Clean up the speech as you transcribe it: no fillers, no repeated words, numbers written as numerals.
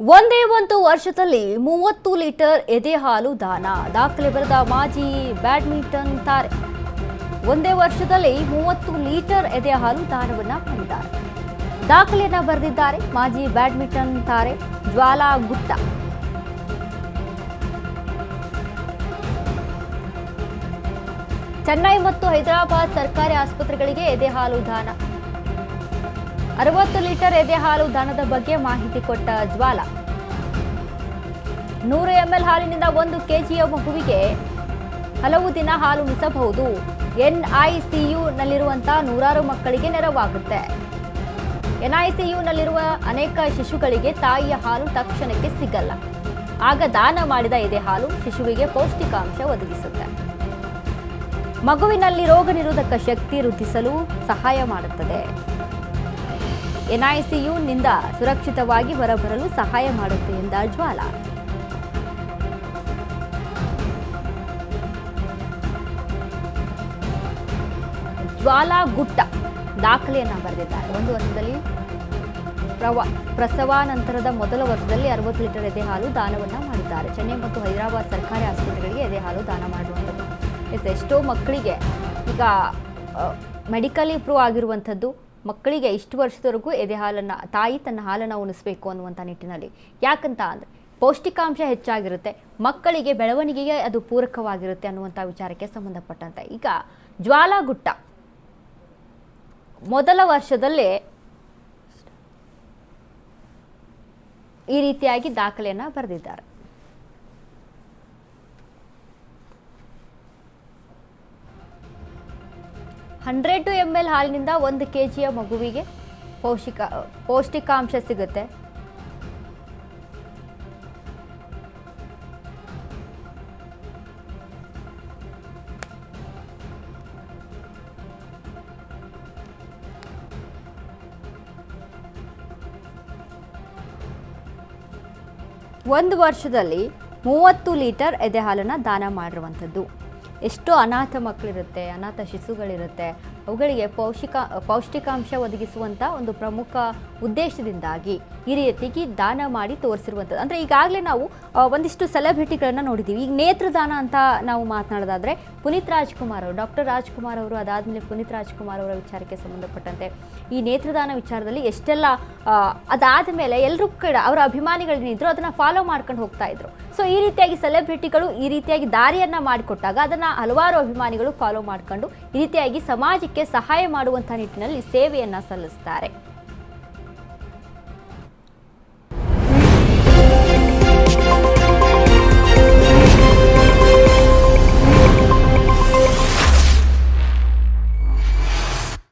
ಒಂದೇ ಒಂದು ವರ್ಷದಲ್ಲಿ 30 ಲೀಟರ್ ಎದೆ ಹಾಲು ದಾನ ದಾಖಲೆ ಬರೆದ ಮಾಜಿ ಬ್ಯಾಡ್ಮಿಂಟನ್ ತಾರೆ. ಒಂದೇ ವರ್ಷದಲ್ಲಿ 30 ಲೀಟರ್ ಎದೆ ಹಾಲು ದಾನವನ್ನ ಮಾಡಿದ್ದಾರೆ. ದಾಖಲೆಯನ್ನ ಬರೆದಿದ್ದಾರೆ ಮಾಜಿ ಬ್ಯಾಡ್ಮಿಂಟನ್ ತಾರೆ ಜ್ವಾಲಾ ಗುಟ್ಟಾ. ಚೆನ್ನೈ ಮತ್ತು ಹೈದರಾಬಾದ್ ಸರ್ಕಾರಿ ಆಸ್ಪತ್ರೆಗಳಿಗೆ ಎದೆ ಹಾಲು ದಾನ. 60 ಲೀಟರ್ ಎದೆ ಹಾಲು ದಾನದ ಬಗ್ಗೆ ಮಾಹಿತಿ ಕೊಟ್ಟ ಜ್ವಾಲಾ, 100 ml ಹಾಲಿನಿಂದ 1 kg ಮಗುವಿಗೆ ಹಲವು ದಿನ ಹಾಲು ಉಣಿಸಬಹುದು. NICU-ನಲ್ಲಿರುವಂತಹ ನೂರಾರು ಮಕ್ಕಳಿಗೆ ನೆರವಾಗುತ್ತೆ. NICU-ನಲ್ಲಿರುವ ಅನೇಕ ಶಿಶುಗಳಿಗೆ ತಾಯಿಯ ಹಾಲು ತಕ್ಷಣಕ್ಕೆ ಸಿಗಲ್ಲ. ಆಗ ದಾನ ಮಾಡಿದ ಎದೆ ಹಾಲು ಶಿಶುವಿಗೆ ಪೌಷ್ಟಿಕಾಂಶ ಒದಗಿಸುತ್ತೆ. ಮಗುವಿನಲ್ಲಿ ರೋಗ ನಿರೋಧಕ ಶಕ್ತಿ ವೃದ್ಧಿಸಲು ಸಹಾಯ ಮಾಡುತ್ತದೆ. NICU-ನಿಂದ ಸುರಕ್ಷಿತವಾಗಿ ಹೊರಬರಲು ಸಹಾಯ ಮಾಡುತ್ತೆ ಎಂದ ಜ್ವಾಲಾ. ಜ್ವಾಲಾ ಗುಟ್ಟಾ ದಾಖಲೆಯನ್ನ ಬರೆದಿದ್ದಾರೆ. ಒಂದು ವರ್ಷದಲ್ಲಿ ಪ್ರಸವಾನಂತರದ ಮೊದಲ ವರ್ಷದಲ್ಲಿ 60 ಲೀಟರ್ ಎದೆ ಹಾಲು ದಾನವನ್ನ ಮಾಡಿದ್ದಾರೆ. ಚೆನ್ನೈ ಮತ್ತು ಹೈದರಾಬಾದ್ ಸರ್ಕಾರಿ ಆಸ್ಪತ್ರೆಗಳಿಗೆ ಎದೆ ಹಾಲು ದಾನ ಮಾಡುವಂಥದ್ದು. ಎಷ್ಟೋ ಮಕ್ಕಳಿಗೆ ಈಗ ಮೆಡಿಕಲಿ ಪ್ರೂವ್ ಆಗಿರುವಂಥದ್ದು, ಮಕ್ಕಳಿಗೆ ಇಷ್ಟು ವರ್ಷದವರೆಗೂ ಎದೆ ಹಾಲನ್ನು ತಾಯಿ ತನ್ನ ಹಾಲನ್ನು ಉಣಿಸಬೇಕು ಅನ್ನುವಂಥ ನಿಟ್ಟಿನಲ್ಲಿ. ಯಾಕಂತ ಅಂದರೆ ಪೌಷ್ಟಿಕಾಂಶ ಹೆಚ್ಚಾಗಿರುತ್ತೆ, ಮಕ್ಕಳಿಗೆ ಬೆಳವಣಿಗೆಗೆ ಅದು ಪೂರಕವಾಗಿರುತ್ತೆ ಅನ್ನುವಂಥ ವಿಚಾರಕ್ಕೆ ಸಂಬಂಧಪಟ್ಟಂತೆ ಈಗ ಜ್ವಾಲಾ ಗುಟ್ಟಾ ಮೊದಲ ವರ್ಷದಲ್ಲೇ ಈ ರೀತಿಯಾಗಿ ದಾಖಲೆಯನ್ನು ಬರೆದಿದ್ದಾರೆ. $100 ml ಹಾಲಿನಿಂದ 1 kg ಮಗುವಿಗೆ ಪೌಷ್ಟಿಕಾಂಶ ಸಿಗುತ್ತೆ. ಒಂದು ವರ್ಷದಲ್ಲಿ 30 ಲೀಟರ್ ಎದೆ ಹಾಲನ್ನು ದಾನ ಮಾಡಿರುವಂಥದ್ದು. ಎಷ್ಟೋ ಅನಾಥ ಮಕ್ಕಳಿರುತ್ತೆ, ಅನಾಥ ಶಿಶುಗಳಿರುತ್ತೆ, ಅವುಗಳಿಗೆ ಪೌಷ್ಟಿಕಾಂಶ ಒದಗಿಸುವಂಥ ಒಂದು ಪ್ರಮುಖ ಉದ್ದೇಶದಿಂದಾಗಿ ಈ ರೀತಿಗೆ ದಾನ ಮಾಡಿ ತೋರಿಸಿರುವಂಥದ್ದು. ಅಂದರೆ ಈಗಾಗಲೇ ನಾವು ಒಂದಿಷ್ಟು ಸೆಲೆಬ್ರಿಟಿಗಳನ್ನು ನೋಡಿದ್ದೀವಿ. ಈಗ ನೇತ್ರದಾನ ಅಂತ ನಾವು ಮಾತನಾಡೋದಾದರೆ ಪುನೀತ್ ರಾಜ್ಕುಮಾರ್ ಅವರು, ಡಾಕ್ಟರ್ ರಾಜ್ಕುಮಾರ್ ಅವರು, ಅದಾದಮೇಲೆ ಪುನೀತ್ ರಾಜ್ಕುಮಾರ್ ಅವರ ವಿಚಾರಕ್ಕೆ ಸಂಬಂಧಪಟ್ಟಂತೆ ಈ ನೇತ್ರದಾನ ವಿಚಾರದಲ್ಲಿ ಎಷ್ಟೆಲ್ಲ ಅದಾದ ಮೇಲೆ ಎಲ್ಲರೂ ಕೂಡ ಅವರ ಅಭಿಮಾನಿಗಳೇನಿದ್ರು ಅದನ್ನು ಫಾಲೋ ಮಾಡ್ಕೊಂಡು ಹೋಗ್ತಾ ಇದ್ರು. ಸೊ ಈ ರೀತಿಯಾಗಿ ಸೆಲೆಬ್ರಿಟಿಗಳು ಈ ರೀತಿಯಾಗಿ ದಾರಿಯನ್ನು ಮಾಡಿಕೊಟ್ಟಾಗ ಅದನ್ನು ಹಲವಾರು ಅಭಿಮಾನಿಗಳು ಫಾಲೋ ಮಾಡ್ಕೊಂಡು ಈ ರೀತಿಯಾಗಿ ಸಮಾಜಕ್ಕೆ ಸಹಾಯ ಮಾಡುವಂಥ ನಿಟ್ಟಿನಲ್ಲಿ ಸೇವೆಯನ್ನು ಸಲ್ಲಿಸ್ತಾರೆ.